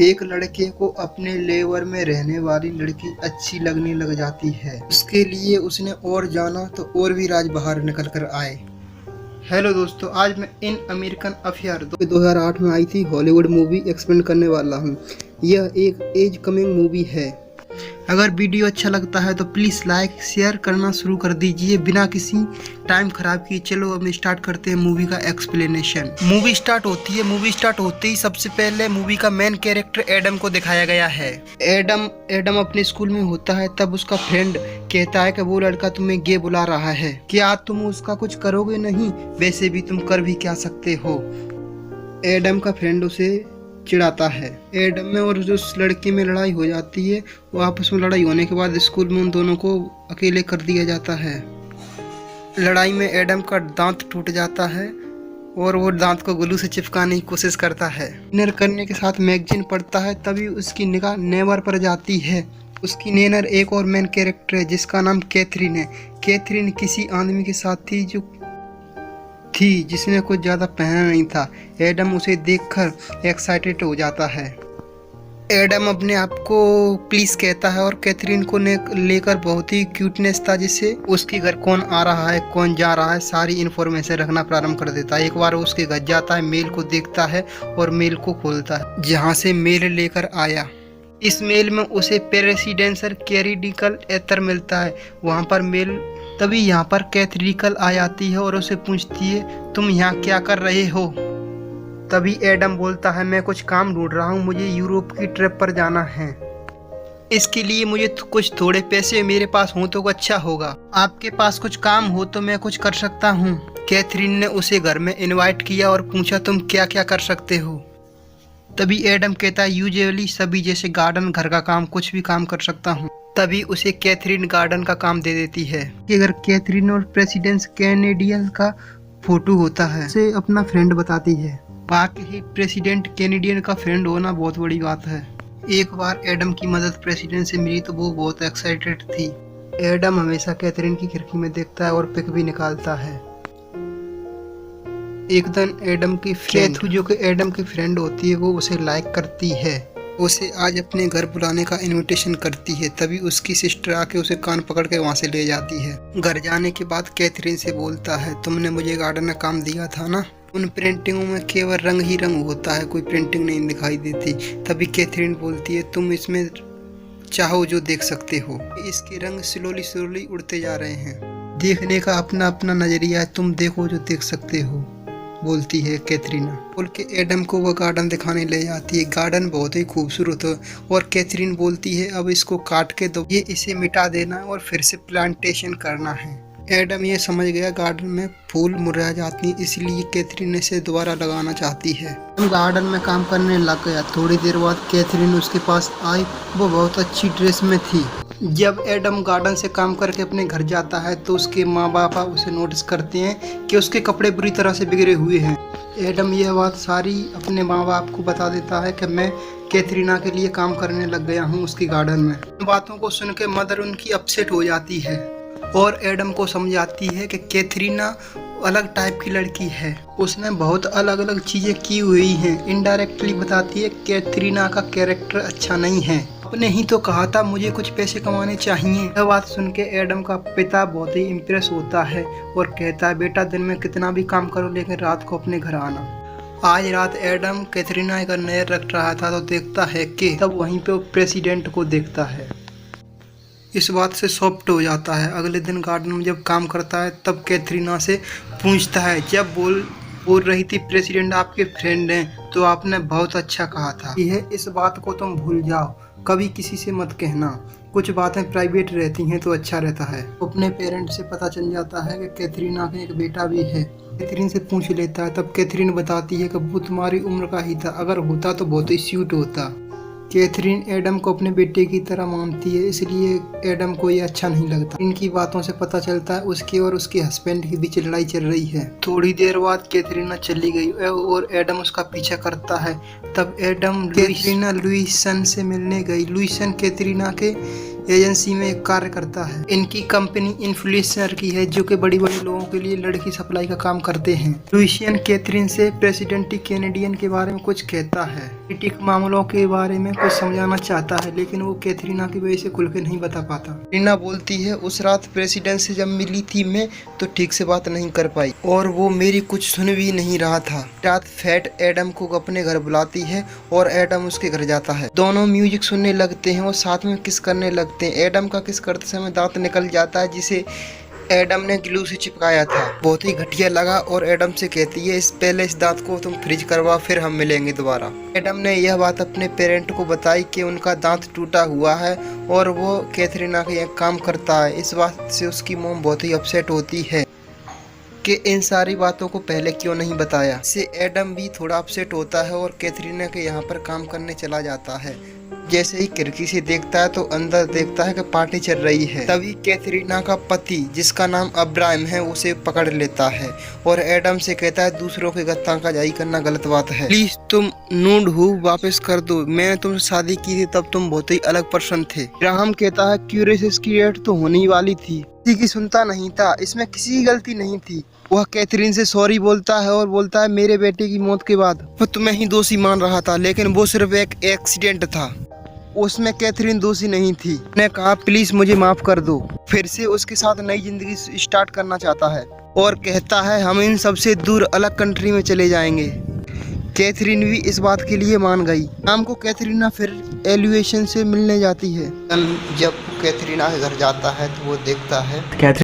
एक लड़के को अपने लेवर में रहने वाली लड़की अच्छी लगने लग जाती है। उसके लिए उसने और जाना तो और भी राज बाहर निकल कर आए। हेलो दोस्तों, आज मैं इन अमेरिकन अफेयर 2008 में आई थी हॉलीवुड मूवी एक्सप्लेन करने वाला हूँ। यह एक एज कमिंग मूवी है। अगर वीडियो अच्छा लगता है तो प्लीज़ लाइक शेयर करना शुरू कर दीजिए बिना किसी टाइम खराब किए। चलो अब स्टार्ट करते हैं मूवी का एक्सप्लेनेशन। मूवी स्टार्ट होती है। मूवी स्टार्ट होते ही सबसे पहले मूवी का मेन कैरेक्टर एडम को दिखाया गया है। एडम अपने स्कूल में होता है, तब उसका फ्रेंड कहता है कि वो लड़का तुम्हें गे बुला रहा है, क्या तुम उसका कुछ करोगे नहीं? वैसे भी तुम कर भी क्या सकते हो? एडम का फ्रेंड उसे चिढ़ाता है। एडम में और उस लड़की में लड़ाई हो जाती है। वो आपस में लड़ाई होने के बाद स्कूल में उन दोनों को अकेले कर दिया जाता है। लड़ाई में एडम का दांत टूट जाता है और वो दांत को ग्लू से चिपकाने की कोशिश करता है। डिनर करने के साथ मैगजीन पढ़ता है, तभी उसकी निगाह नेवर पर जाती है। उसकी नेनर एक और मेन कैरेक्टर है जिसका नाम कैथरीन है। कैथरीन किसी आदमी के साथ थी जिसने कुछ ज़्यादा पहना नहीं था। एडम उसे देखकर एक्साइटेड हो जाता है। एडम अपने आप को प्लीज कहता है और कैथरीन को लेकर बहुत ही क्यूटनेस था, जिससे उसके घर कौन आ रहा है कौन जा रहा है सारी इन्फॉर्मेशन रखना प्रारंभ कर देता है। एक बार उसके घर जाता है, मेल को देखता है और मेल को खोलता है जहाँ से मेल लेकर आया। इस मेल में उसे प्रेसिडेंशियल कैरेडिकल एथर मिलता है। वहाँ पर मेल तभी यहाँ पर कैथरिकल आ जाती है और उसे पूछती है तुम यहाँ क्या कर रहे हो? तभी एडम बोलता है मैं कुछ काम ढूंढ रहा हूँ, मुझे यूरोप की ट्रिप पर जाना है। इसके लिए मुझे कुछ थोड़े पैसे मेरे पास हो तो अच्छा होगा। आपके पास कुछ काम हो तो मैं कुछ कर सकता हूँ। कैथरीन ने उसे घर में इनवाइट किया और पूछा तुम क्या क्या कर सकते हो? तभी एडम कहता है यूजुअली सभी जैसे गार्डन, घर का काम, कुछ भी काम कर सकता हूँ। तभी उसे कैथरीन गार्डन का काम दे देती है। कि अगर कैथरीन और प्रेसिडेंट कैनेडियन का फोटो होता है उसे अपना फ्रेंड बताती है। बाकी ही प्रेसिडेंट कैनेडियन का फ्रेंड होना बहुत बड़ी बात है। एक बार एडम की मदद प्रेसिडेंट से मिली तो वो बहुत एक्साइटेड थी। एडम हमेशा कैथरीन की खिड़की में देखता है और पिक भी निकालता है। एक दिन एडम की कैथू जो कि एडम की फ्रेंड होती है वो उसे लाइक करती है। उसे आज अपने घर बुलाने का इनविटेशन करती है। तभी उसकी सिस्टर आके उसे कान पकड़ के वहाँ से ले जाती है। घर जाने के बाद कैथरीन से बोलता है तुमने मुझे गार्डन का काम दिया था ना, उन प्रिंटिंगों में केवल रंग ही रंग होता है, कोई प्रिंटिंग नहीं दिखाई देती। तभी कैथरीन बोलती है तुम इसमें चाहो जो देख सकते हो। इसके रंग स्लोली उड़ते जा रहे हैं। देखने का अपना अपना नजरिया है, तुम देखो जो देख सकते हो, बोलती है कैथरीना। बोल के एडम को वह गार्डन दिखाने ले जाती है। गार्डन बहुत ही खूबसूरत है और कैथरीन बोलती है अब इसको काट के दो, ये इसे मिटा देना और फिर से प्लांटेशन करना है। एडम ये समझ गया गार्डन में फूल मुरझा जाती हैं, इसलिए कैथरीन इसे दोबारा लगाना चाहती है। गार्डन में काम करने लग गया। थोड़ी देर बाद कैथरीन उसके पास आई। वो बहुत अच्छी ड्रेस में थी। जब एडम गार्डन से काम करके अपने घर जाता है तो उसके माँ बाप उसे नोटिस करते हैं कि उसके कपड़े बुरी तरह से बिगड़े हुए हैं। एडम यह बात सारी अपने माँ बाप को बता देता है कि मैं कैथरीना के लिए काम करने लग गया हूँ उसकी गार्डन में। इन बातों को सुन के मदर उनकी अपसेट हो जाती है और एडम को समझाती है कि कैथरीना अलग टाइप की लड़की है, उसने बहुत अलग अलग चीजें की हुई हैं। इनडायरेक्टली बताती है कैथरीना का कैरेक्टर अच्छा नहीं है। आपने ही तो कहा था मुझे कुछ पैसे कमाने चाहिए। यह बात सुन के एडम का पिता बहुत ही इम्प्रेस होता है और कहता है बेटा दिन में कितना भी काम करो लेकिन रात को अपने घर आना। आज रात एडम कैथरीना का नजर रख रहा था तो देखता है कि तब वहीं पे वो प्रेसिडेंट को देखता है। इस बात से सॉफ्ट हो जाता है। अगले दिन गार्डन में जब काम करता है तब कैथरीना से पूछता है जब बोल रही थी प्रेसिडेंट आपके फ्रेंड हैं तो आपने बहुत अच्छा कहा था। यह इस बात को तुम भूल जाओ, कभी किसी से मत कहना, कुछ बातें प्राइवेट रहती हैं तो अच्छा रहता है। अपने पेरेंट्स से पता चल जाता है कि कैथरीना का एक बेटा भी है। कैथरीन से पूछ लेता है तब कैथरीन बताती है कि वो तुम्हारी उम्र का ही था, अगर होता तो बहुत ही स्वीट होता। कैथरीन एडम को अपने बेटे की तरह मानती है, इसलिए एडम को ये अच्छा नहीं लगता। इनकी बातों से पता चलता है उसके और उसके हस्बैंड के बीच लड़ाई चल रही है। थोड़ी देर बाद कैथरीना चली गई और एडम उसका पीछा करता है। तब एडम कैथरीना लुइसन से मिलने गई। लुइसन कैथरीना के एजेंसी में कार्य करता है। इनकी कंपनी इन्फ्लुएंसर की है जो कि बड़ी बड़ी लोगों के लिए लड़की सप्लाई का काम करते हैं। लुइसियन कैथरीन से प्रेसिडेंट कैनेडियन के बारे में कुछ कहता है, पॉलिटिक मामलों के बारे में कुछ समझाना चाहता है, लेकिन वो कैथरीना की वजह से खुल के नहीं बता पाता। कैथरीना बोलती है उस रात प्रेसिडेंट से जब मिली थी मैं तो ठीक से बात नहीं कर पाई और वो मेरी कुछ सुन भी नहीं रहा था। रात फैट एडम को अपने घर बुलाती है और एडम उसके घर जाता है। दोनों म्यूजिक सुनने लगते हैं और साथ में किस करने लगते हैं। एडम का किस करते समय दांत निकल जाता है जिसे एडम ने ग्लू से चिपकाया था। बहुत ही घटिया लगा और एडम से कहती है इस दांत को तुम फ्रिज करवा, फिर हम मिलेंगे दोबारा। एडम ने यह बात अपने पेरेंट को बताई कि उनका दांत टूटा हुआ है और वो कैथरीना का यह काम करता है। इस बात से उसकी मॉम बहुत ही अपसेट होती है कि इन सारी बातों को पहले क्यों नहीं बताया। इससे एडम भी थोड़ा अपसेट होता है और कैथरीना के यहाँ पर काम करने चला जाता है। जैसे ही खिड़की से देखता है तो अंदर देखता है कि पार्टी चल रही है। तभी कैथरीना का पति जिसका नाम अब्राहम है उसे पकड़ लेता है और एडम से कहता है दूसरों के गत्ताखाजाई करना गलत बात है, प्लीज तुम नूड हो वापस कर दो, मैंने तुमसे शादी की थी तब तुम बहुत ही अलग पर्सन थे। अब्राहम कहता है क्यूरियस की डेट तो होने ही वाली थी, किसी की सुनता नहीं था, इसमें किसी की गलती नहीं थी। वह कैथरीन से सॉरी बोलता है और बोलता है मेरे बेटे की मौत के बाद मैं तुम्हें ही दोषी मान रहा था, लेकिन वो सिर्फ एक एक्सीडेंट था, उसमें कैथरीन दोषी नहीं थी। ने कहा प्लीज मुझे माफ कर दो। फिर से उसके साथ नई जिंदगी स्टार्ट करना चाहता है और कहता है हम इन सबसे दूर अलग कंट्री में चले जाएंगे। कैथरीन भी इस बात के लिए मान गई। शाम को कैथरीना फिर एलिवेशन से मिलने जाती है। जब कैथरीना के घर जाता है तो वो देखता है